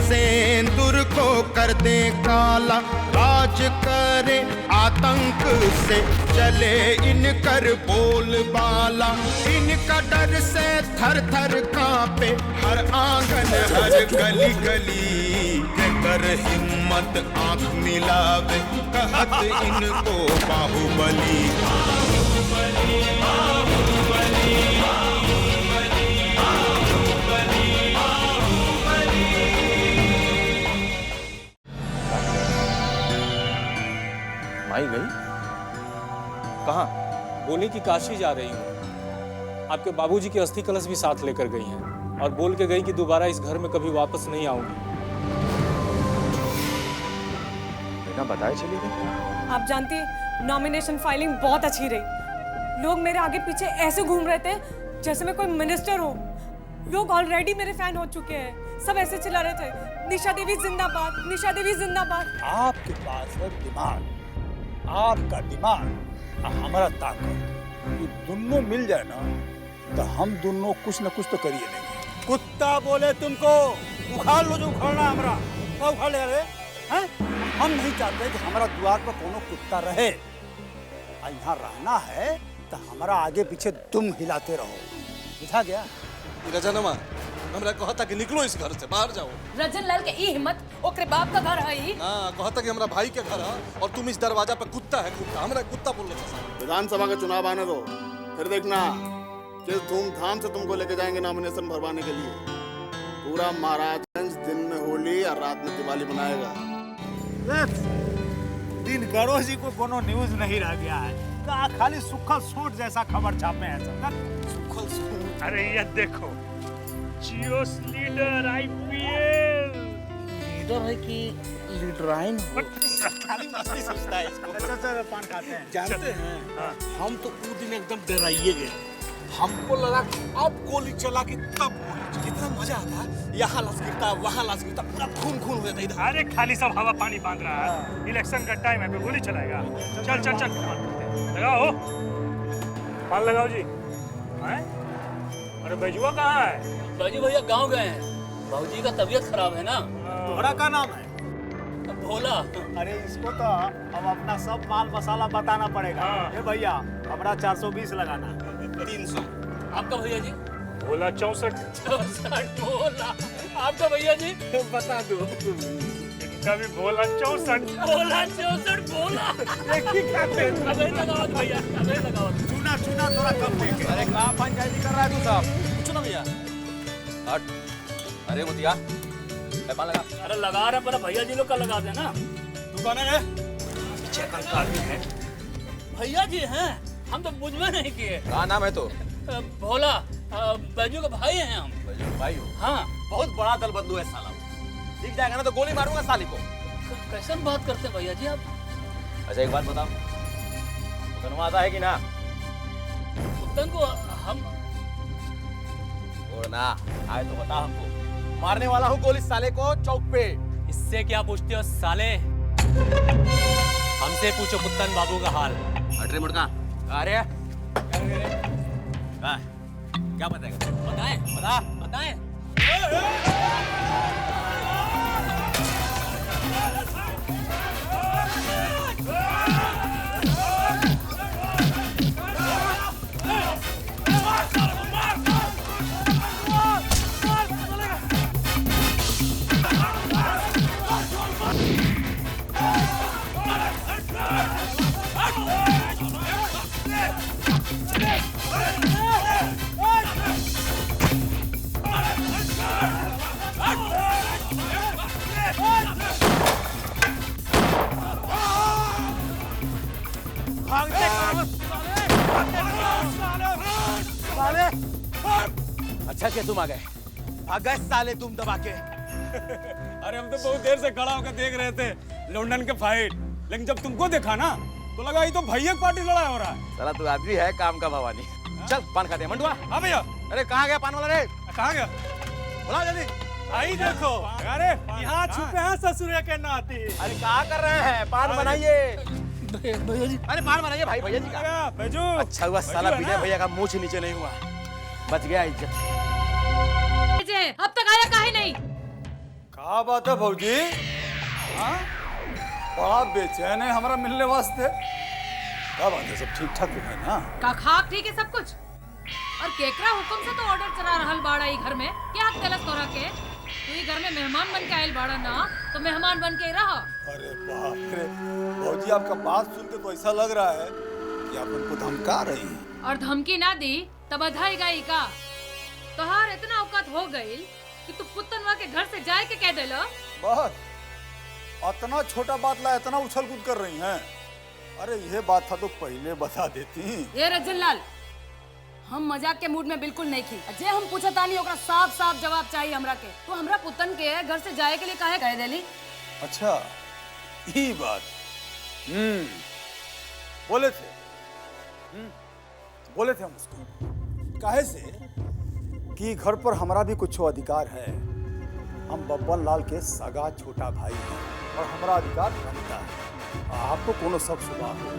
सेंदूर को कर दे काला, राज करे आतंक से चले इनकर बोलबाला। इनका डर से थर थर कांपे हर आंगन हर गली गली। कर हिम्मत आंख मिलावे कहत इनको बाहुबली। माई गई कहाँ? बोली कि काशी जा रही हूँ। आपके बाबूजी की अस्थि कलश भी साथ लेकर गई हैं और बोल के गई कि दोबारा इस घर में कभी वापस नहीं आऊंगी। बिना बताए चली गई? आप जानती हैं नॉमिनेशन फाइलिंग बहुत अच्छी रही। लोग मेरे आगे पीछे ऐसे घूम रहे थे जैसे मैं कोई मिनिस्टर हूँ। लोग ऑलरेडी मेरे फैन हो चुके हैं। सब ऐसे चिल्ला रहे थे, निशा देवी जिंदाबाद, निशा देवी जिंदाबाद। आपके पास है दिमाग, आपका दिमाग और हमारा ताकत, ये दोनों मिल जाए ना तो हम दोनों कुछ न कुछ तो करिए लेंगे। कुत्ता बोले तुमको उखाड़ लो जो उखाड़ना हमारा, क्या उखाड़ ले रहे हैं? हम नहीं चाहते कि हमारा द्वार पर कोनो कुत्ता रहे। यहाँ रहना है तो हमारा आगे पीछे तुम हिलाते रहो, बुझा गया? रजनमा हमरा कहता कि निकलो इस घर से, बाहर जाओ। रजन लाल के ई हिम्मत ओकरे बाप का घर है। हाँ, कहता कि हमरा भाई के घर है और तुम इस दरवाजा पे कुत्ता है, कुत्ता हमरा कुत्ता बोल रहा था। विधानसभा का चुनाव आने दो, फिर देखना किस धूमधाम से तुमको लेके जाएंगे नॉमिनेशन भरवाने के लिए। पूरा महाराजगंज दिन में होली और रात में दिवाली मनाएगा। दिनकरों जी को कोनो न्यूज नहीं रह गया है, कहा खाली सुखल सूट जैसा खबर छापे हैं सब। सुखल सूट, अरे ये देखो जियोस लीडर आईपीएल लीडर है कि लीडराइन हो? खाली मस्ती सोचता है इसको। चल पान खाते हैं। जानते हैं हम तो पूरे दिन एकदम डराइए गए। हमको लगा कि अब गोली चला कि तब कितना मजा आता, यहाँ लाश गिरता वहाँ लाश गिरता, पूरा खून खून हो जाता इधर। अरे खाली सब हवा पानी बांध रहा है, इलेक्शन का टाइम है, गोली चलाएगा। चल चल चल लगाओ, पान लगाओ जी। अरे बैजुआ कहाँ है? बाजी भैया गांव गए हैं, बाबूजी का तबीयत खराब है ना। तुम्हारा क्या नाम है? भोला। अरे इसको तो अब अपना सब माल मसाला बताना पड़ेगा। ये भैया हमारा 420 लगाना। 300 आपका भैया जी? भोला 64। 64 भोला। आपका भैया जी? बता दो। इनका भी भोला 64। भोला 64 भोला। एक ही खाते हैं। अबे लगाओ भैया, अबे लगाओ। चुना चुना थोड़ा कम देंगे। अरे कहाँ पंचायती कर रहा है तू साहब? पूछो ना भैया। हट, अरे मुतिया पान लगा। अरे लगा रहे पर भैया जी लोग का लगा देना। तू कौन है? पीछे कंकाल है। भैया जी हैं, हम तो बुझवे नहीं किए। कहाँ नाम है तो? भोला, बैजू का भाई हैं हम। भाई हो? हाँ। बहुत बड़ा दल बंधु है साला। दिख जाएगा ना तो गोली मारूंगा साली को। कैसे बात करते हैं भैया जी आप? अच्छा एक बात बताओ, धनवा आता है कि ना? कुत्तन को हम और ना आए तो बता हमको। मारने वाला हूँ गोली साले को चौक पे। इससे क्या पूछते हो साले? हमसे पूछो कुत्तन बाबू का हाल। हट रे मुर्गा। अरे क्या बताएगा? बताएं, बता। बताएं। अच्छा क्या तुम आ गए? आ गए साले तुम दबा के। अरे हम तो बहुत देर से खड़ा होकर देख रहे थे लंदन के फाइट, लेकिन जब तुमको देखा ना तो लगा ये तो भैया पार्टी लड़ाई हो रहा है। साला तू आदमी है काम का भवानी। चल पान खाते हैं मंडुआ। हाँ भैया। अरे कहाँ गया पान वाला रे? कहाँ गया? बुला जल्दी। आई देखो, अरे यहाँ छुपे हैं ससुरे के नाती। अरे कहाँ कर रहे हैं? पान बनाइए भैया जी। अरे पान बनाइए भाई, भैया जी का। बैजू अच्छा हुआ साला विजय भैया का मुंह नीचे नहीं हुआ, बच गया इज्जत। अब तक आया काहे नहीं? क्या बात है भौजी? हाँ, बड़ा बेचैन है हमारा मिलने वास्ते। क्या बात है, सब ठीक ठाक तो है ना? का ठीक है सब कुछ। और केकरा हुक्म से तो ऑर्डर चला रहल बाड़ा ई घर में। क्या हक गलत तोरा के? तू ई घर में मेहमान बन के आयल बाड़ा ना, तो मेहमान बन के रह। अरे बाप रे भौजी, आपका बात सुन के तो ऐसा लग रहा है कि आप उनको धमका रही हैं। और धमकी ना दी तब बधाई गई का? तोहार इतना औकात हो गई कि तू पुतनवा के घर से जाए के कह देलो। बस इतना छोटा बात ला इतना उछल कूद कर रही हैं। अरे ये बात था तो पहले बता देती। ये रजन लाल, हम मजाक के मूड में बिल्कुल नहीं थी। जे हम पूछता नहीं ओकरा साफ साफ जवाब चाहिए हमरा के। तो हमरा पुतन के घर से जाए के लिए काहे कह देली? अच्छा ये बात। बोले थे बोले थे हम उसको काहे से कि घर पर हमारा भी कुछ अधिकार है। हम बब्बन लाल के सगा छोटा भाई हैं और हमारा अधिकार बनता है। आपको कोनो सब सुबह हो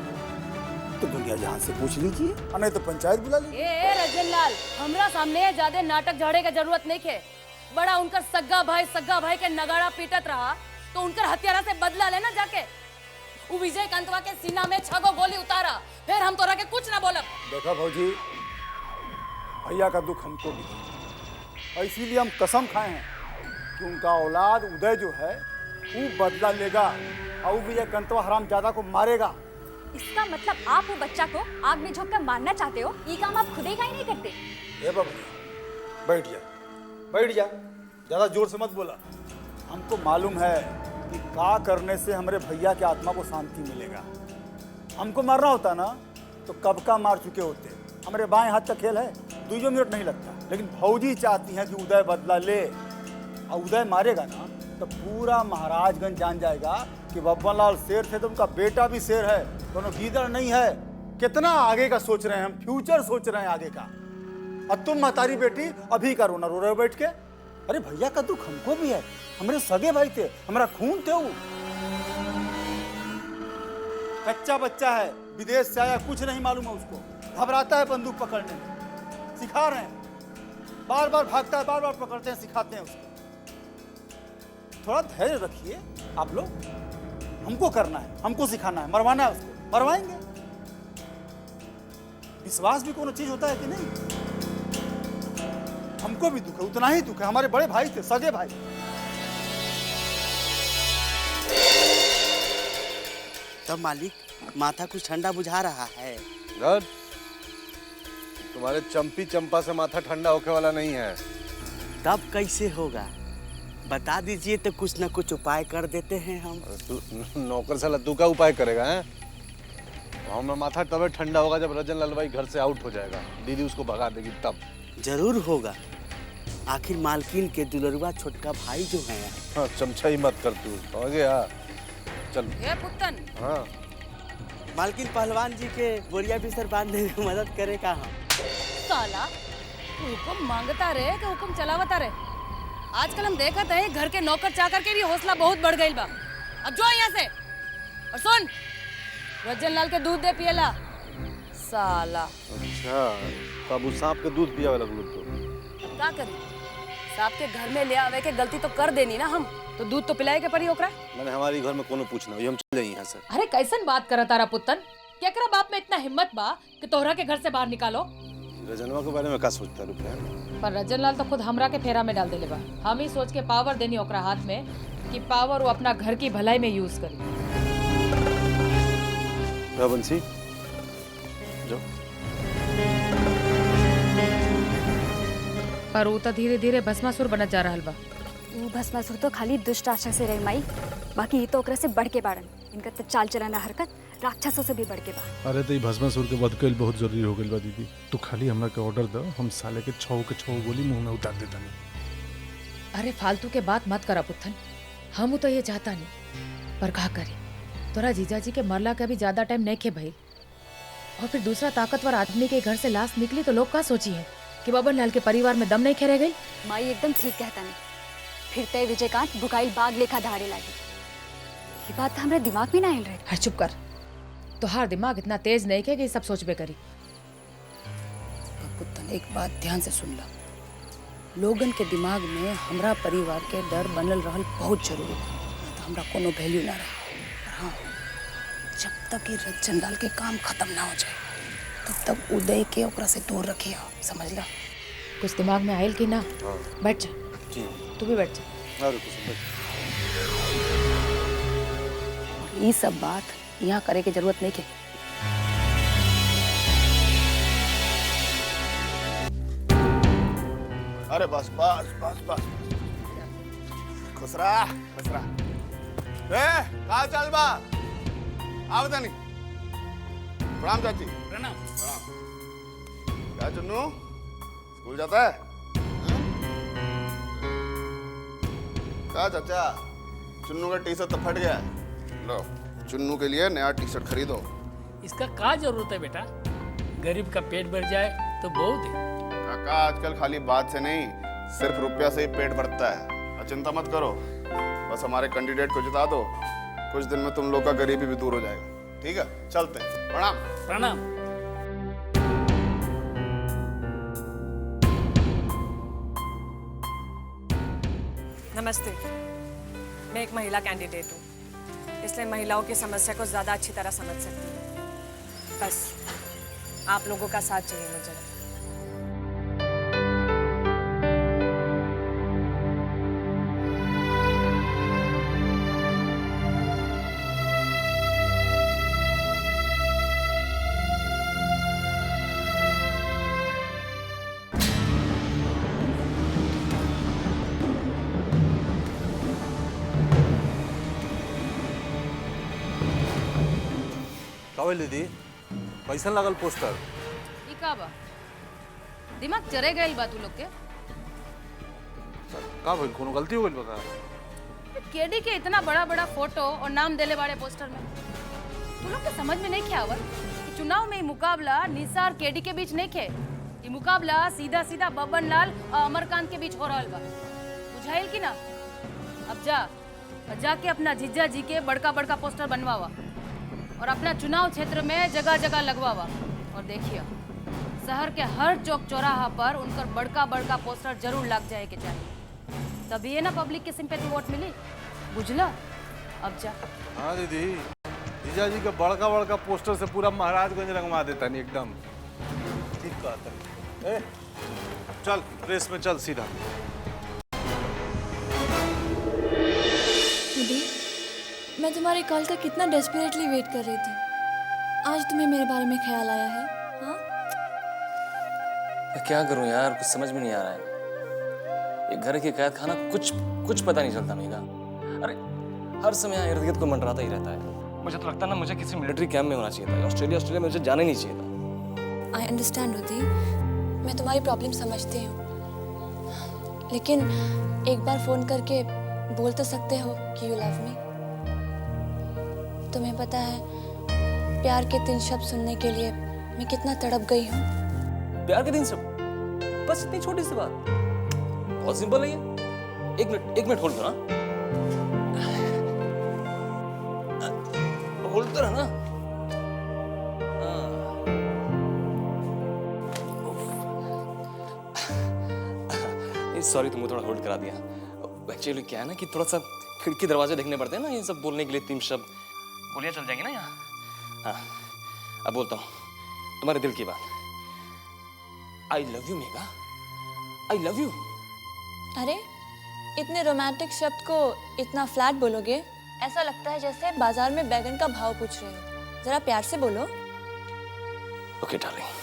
तो दुनिया जहां से पूछ लीजिए, नहीं तो पंचायत बुला लीजिए। ए रजन लाल, हमरा सामने ज्यादा नाटक झाड़े की जरूरत नहीं है। बड़ा उनका सग्गा भाई के नगाड़ा पीटत रहा तो उनकर हथियारा से बदला लेना जाके। वो विजय कांतवा के सीना में 6 गो गोली उतारा, फिर हम तोरा के कुछ ना बोलब। देखा भौजी, भैया का दुख हमको भी है और इसीलिए हम कसम खाए हैं कि उनका औलाद उदय जो है वो बदला लेगा और वो विजय कांतवा हरामजादा को मारेगा। इसका मतलब आप वो बच्चा को आग में झोंक कर मारना चाहते हो? ये काम आप खुद ही नहीं करते। ए बाबू, बैठ जा, ज्यादा जोर से मत बोला। हमको मालूम है कि का करने से हमारे भैया के आत्मा को शांति मिलेगा। हमको मारना होता ना तो कब का मार चुके होते। हमारे बाएं हाथ का खेल है, 2 मिनट नहीं लगता। लेकिन भौजी चाहती हैं कि उदय बदला ले और उदय मारेगा ना तो पूरा महाराजगंज जान जाएगा कि बब्बन लाल शेर थे तो उनका बेटा भी शेर है, दोनों गीदड़ नहीं है। कितना आगे का सोच रहे हैं हम, फ्यूचर सोच रहे हैं आगे का। और तुम महतारी बेटी अभी का रोना रो रहे हो बैठ के। अरे भैया का दुख हमको भी है, हमारे सगे भाई थे, हमारा खून थे। वो कच्चा बच्चा है, विदेश से आया, कुछ नहीं मालूम है उसको, घबराता है बंदूक पकड़ने में। सिखा रहे हैं, बार बार भागता है, बार बार पकड़ते हैं, सिखाते हैं उसको। थोड़ा धैर्य रखिए आप लोग। हमको करना है, हमको सिखाना है, मरवाना है उसको, मरवाएंगे। विश्वास भी कोनो चीज होता है कि नहीं? हमको भी दुख है, उतना ही दुख है। हमारे बड़े भाई थे, सगे भाई। तब मालिक, माथा कुछ ठंडा बुझा रहा है। गड, तुम्हारे चंपी चंपा से माथा ठंडा होके वाला नहीं है। तब कैसे होगा? बता दीजिए तो कुछ न कुछ उपाय कर देते हैं हम। नौकर साला तू का उपाय करेगा? हैं? हमारा माथा तब ठंडा होगा जब रजन लाल भाई घर से आउट हो जाएगा, दीदी उसको भगा देगी तब। जरूर होगा, आखिर मालकिन के दुलरुआ छोटका भाई जो है। हाँ, चमचा ही मत कर तू, समझ गया? चल। ए पुत्तन। हाँ। मालकिन पहलवान जी के बोरिया बिस्तर बांधने में मदद करेगा। हम साला हुक्म मांगता रहे कि हुक्म चलावता रहे। आजकल हम देखते हैं घर के नौकर चाकर के भी हौसला बहुत बढ़ गई बा। अब जो यहाँ से और सुन, रजन लाल के दूध दे पियला साला। अच्छा, तब उस सांप के दूध पिया लगलू तो क्या करी? सांप के घर में ले आवे के गलती तो कर देनी ना हम, तो दूध तो पिलाए के पड़ी ओकरा। मैंने हमारी घर में कोनो पूछना, हम चले यहाँ से। अरे कैसन बात करा तारा पुत्तन? केकरा बाप में इतना हिम्मत बा कि तोहरा के घर से बाहर निकालो? रजनवा के बारे में का सोचता रुपया? पर रजन लाल तो खुद हमरा के फेरा में डाल देले बा। हम ही सोच के पावर देनी ओकरा हाथ में कि पावर वो अपना घर की भलाई में यूज करी। बंसी, जो पर वो तो धीरे धीरे भस्मासुर बनत जा रहल बा। वो भस्मासुर तो खाली दुष्ट आशा से रही माई, बाकी ये तो ओकरा से बढ़ के बाड़न। इनका तो चाल चलाना हरकत राक्षसों से भी बढ़ के बा। अरे तो ये भस्मासुर के वध कईल बहुत जरूरी हो गई बा दीदी। तू खाली हमरा के ऑर्डर दो, हम साले के 6 गोली मुंह में उतार देता नहीं। अरे फालतू के बात मत करा पुत्तन, हम तो ये चाहता नहीं, पर का करी? तोरा जीजाजी के मरला का भी ज्यादा टाइम नहीं खे भाई। और फिर दूसरा ताकतवर आदमी के घर से लाश निकली तो लोग का सोची है कि बब्बन लाल के परिवार में दम नहीं खे रह गई। माई एकदम ठीक कहता नहीं। फिर तय विजयकांत बुकाइल बाग लेखा धाड़े लगी। ये बात हमारे दिमाग में ना आयल रहे। हर चुप कर, तोहार दिमाग इतना तेज नहीं है कि सब सोचबे करी। पुत्तन एक बात ध्यान से सुन ला, लोगन के दिमाग में हमरा परिवार के डर बनल रहल बहुत जरूरी बा, तो हमरा कोनो वैल्यू ना रहे। और हाँ, जब तक ये रज्जन लाल के काम खत्म ना हो जाए तब तक उदय के ओकरा से दूर रखिए, समझ ला। कुछ दिमाग में आयल कि ना? बैठ जा। जी तू भी बैठ जा। ये सब बात यहाँ करे की जरूरत नहीं है। अरे बस बस बस बस खुसरा खुसरा कहा चल बा आवता नहीं। प्रणाम चाची। प्रणाम। क्या चुन्नू स्कूल जाता है? कहा चाचा चुन्नू का टी शर्ट तो फट गया है, लो चुन्नू के लिए नया टी शर्ट खरीदो। इसका क्या जरूरत है बेटा, गरीब का पेट भर जाए तो बहुत है। काका आजकल खाली बात से नहीं सिर्फ रुपया से ही पेट भरता है। चिंता मत करो, बस हमारे कैंडिडेट को जिता दो, कुछ दिन में तुम लोग का गरीबी भी दूर हो जाएगा। ठीक है चलते हैं। प्रणाम। प्रणाम। नमस्ते, मैं एक महिला कैंडिडेट हूँ, इसलिए महिलाओं की समस्या को ज़्यादा अच्छी तरह समझ सकती हूँ। बस आप लोगों का साथ चाहिए मुझे। कावल दीदी कैसन लागल पोस्टर? ई का बा? दिमाग चरे गइल बा तू लोग के? का भइल, कोनो गलती हो गइल बता? केडी के इतना बड़ा बड़ा फोटो और नाम देले बारे पोस्टर में, तू लोग के समझ में नहीं खे आवत कि चुनाव में मुकाबला निसार केडी के बीच नहीं खे, ये मुकाबला सीधा सीधा बबन लाल और अमरकांत के बीच हो रहा बा। बुझाइल की ना? अब जाके अपना जीजा जी के बड़का बड़का पोस्टर बनवावा और अपना चुनाव क्षेत्र में जगह जगह लगवावा, और देखिए शहर के हर चौक चौराहा पर उनकर बड़का बड़का पोस्टर जरूर लग जाए के चाहिए, तभी ये ना पब्लिक के सिंपैथी वोट मिली। बुझला? अब जा। हाँ दीदी, जीजा जी के बड़का बड़का पोस्टर से पूरा महाराजगंज रंगवा देता नहीं एकदम। ठीक कहता है। चल रेस में चल सीधा। दीदी, मैं तुम्हारी कॉल का कितना डेस्परेटली वेट कर रही थी, आज तुम्हें मेरे बारे में ख्याल आया है? हाँ? क्या करूं यार, कुछ समझ में नहीं आ रहा है। ये घर की कैद खाना कुछ पता नहीं चलता मेगा। अरे हर समय यहाँ इर्द गिर्द को मंडराता ही रहता है। मुझे तो लगता है ना मुझे किसी मिलिट्री कैंप में होना चाहिए था। ऑस्ट्रेलिया में मुझे जाना ही नहीं चाहिए था। आई अंडरस्टैंड होती, मैं तुम्हारी प्रॉब्लम समझती हूँ, लेकिन एक बार फोन करके बोल तो सकते हो कि यू लव मी। तुम्हें पता है प्यार के 3 शब्द सुनने के लिए मैं कितना तड़प गई हूँ। प्यार के 3 शब्द? बस इतनी छोटी सी बात, बहुत सिंपल है ये। एक मिनट होल्ड करो ना, होल्ड तो रहना। सॉरी तुमको थोड़ा होल्ड करा दिया। एक्चुअली क्या है ना कि थोड़ा सा खिड़की दरवाजे देखने पड़ते हैं ना ये सब बोलने के लिए। 3 शब्द गोलियां चल जाएंगी ना यहाँ। हाँ अब बोलता हूँ तुम्हारे दिल की बात। I love you mega, I love you. अरे इतने रोमांटिक शब्द को इतना फ्लैट बोलोगे? ऐसा लगता है जैसे बाजार में बैगन का भाव पूछ रहे हो। जरा प्यार से बोलो। Okay darling.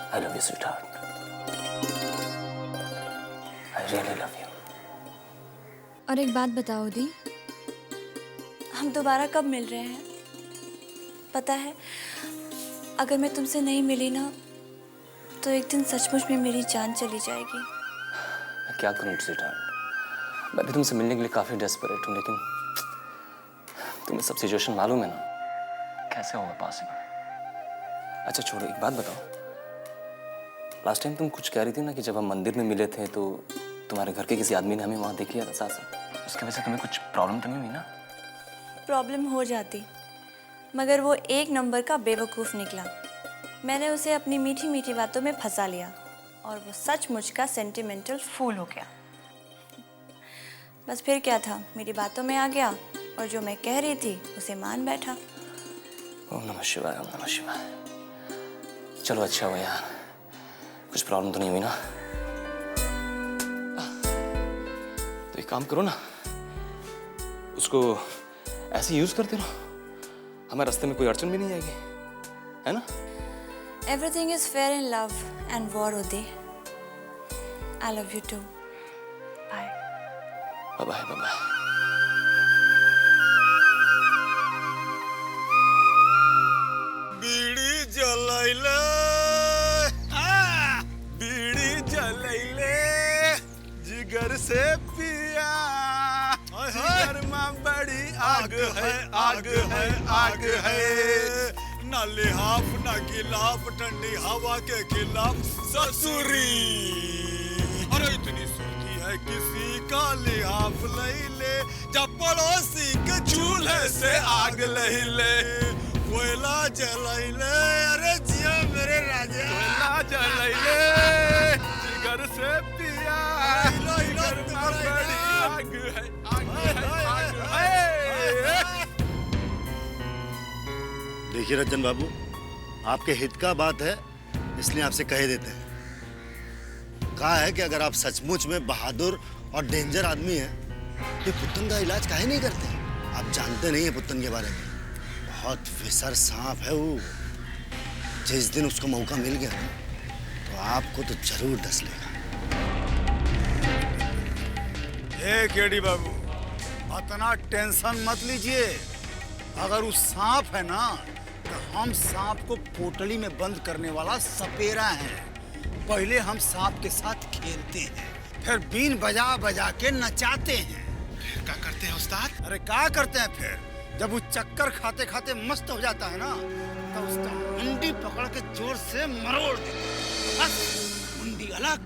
I love you, sweetheart. I really love you. और एक बात बताओ दी, हम दोबारा कब मिल रहे हैं? पता है अगर मैं तुमसे नहीं मिली ना तो एक दिन सचमुच में मेरी जान चली जाएगी। मैं क्या करूं स्वीटहार्ट, मैं भी तुमसे मिलने के लिए काफी डेस्परेट हूं, लेकिन तुम्हें सब सिचुएशन मालूम है ना, कैसे होगा पॉसिबल। अच्छा छोड़ो, एक बात बताओ, लास्ट टाइम तुम कुछ कह रही थी ना कि जब हम मंदिर में मिले थे तो तुम्हारे घर के किसी आदमी ने हमें वहां देख लिया था साथ में। उसकी वजह से तुम्हें कुछ प्रॉब्लम तो नहीं हुई ना? प्रॉब्लम हो जाती मगर वो एक नंबर का बेवकूफ़ निकला। मैंने उसे अपनी मीठी मीठी बातों में फंसा लिया और वो सचमुच का सेंटिमेंटल फूल हो गया। बस फिर क्या था, मेरी बातों में आ गया और जो मैं कह रही थी उसे मान बैठा। ओम नमः शिवाय, ओम नमः शिवाय। चलो अच्छा हुआ यार, कुछ प्रॉब्लम तो नहीं हुई ना? तो एक काम करो ना, उसको ऐसे यूज करते रहो, हमारे रास्ते में कोई अड़चन भी नहीं आएगी, है ना? Everything is fair in love and war, Uday. I love you too. Bye. Bye bye, bye bye. बीड़ी जलाइले, बीड़ी जलाइले, जिगर से पिया, जिगर में बड़ी आग है, आग है, आग है। ना लिहाफ ना गिलाफ, ठंडी हवा के खिलाफ ससुरी। अरे इतनी सर्दी है किसी का लिहाफ नहीं ले, जब पड़ोसी के चूल्हे से आग नहीं ले। कोयला जलाइले, अरे जिया मेरे राजा, कोयला जलाइले, जिगर से पिया, जिगर में बड़ी आग है, आग है, आग है। देखिए रंजन बाबू, आपके हित का बात है, इसलिए आपसे कह देते हैं। कहा है कि अगर आप सचमुच में बहादुर और डेंजर आदमी हैं, तो पुत्तन का इलाज काहे नहीं करते? आप जानते नहीं है पुत्तन के बारे में, बहुत विसर सांप है वो। जिस दिन उसको मौका मिल गया तो आपको तो जरूर डस लेगा। ए केडी बाबू, इतना टेंशन मत लीजिए। अगर वो सांप है ना, तो हम सांप को पोटली में बंद करने वाला सपेरा है। पहले हम सांप के साथ खेलते हैं, फिर बीन बजा बजा के नचाते हैं। फिर क्या करते हैं उस्ताद? अरे क्या करते हैं फिर? जब वो चक्कर खाते खाते मस्त हो जाता है ना, तो उसका मुंडी पकड़ के जोर से मरोड़ देते हैं। बस मुंडी अलग,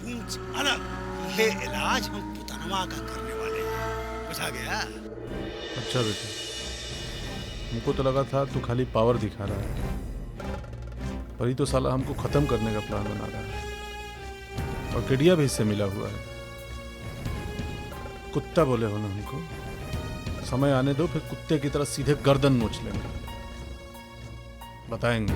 पूंछ अलग। ये इलाज हम पुतनवा का करने वाले हैं। बुझा गया? अच्छा बेटा, हमको तो लगा था तू खाली पावर दिखा रहा है, पर ये तो साला हमको खत्म करने का प्लान बना रहा है। और केडिया भी इससे मिला हुआ है। कुत्ता बोले हो ना हमको, समय आने दो, फिर कुत्ते की तरह सीधे गर्दन नोच लेंगे, बताएंगे।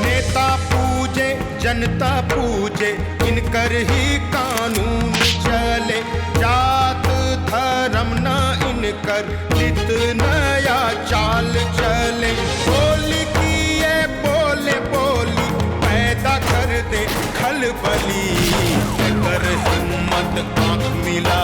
नेता पूजे जनता पूजे, इनकर ही कानून चले। जात धर्म न इनकर, नित नया चाल चले। बोली की ये बोले बोली, पैदा कर दे खलबली। कर हिम्मत आंख मिला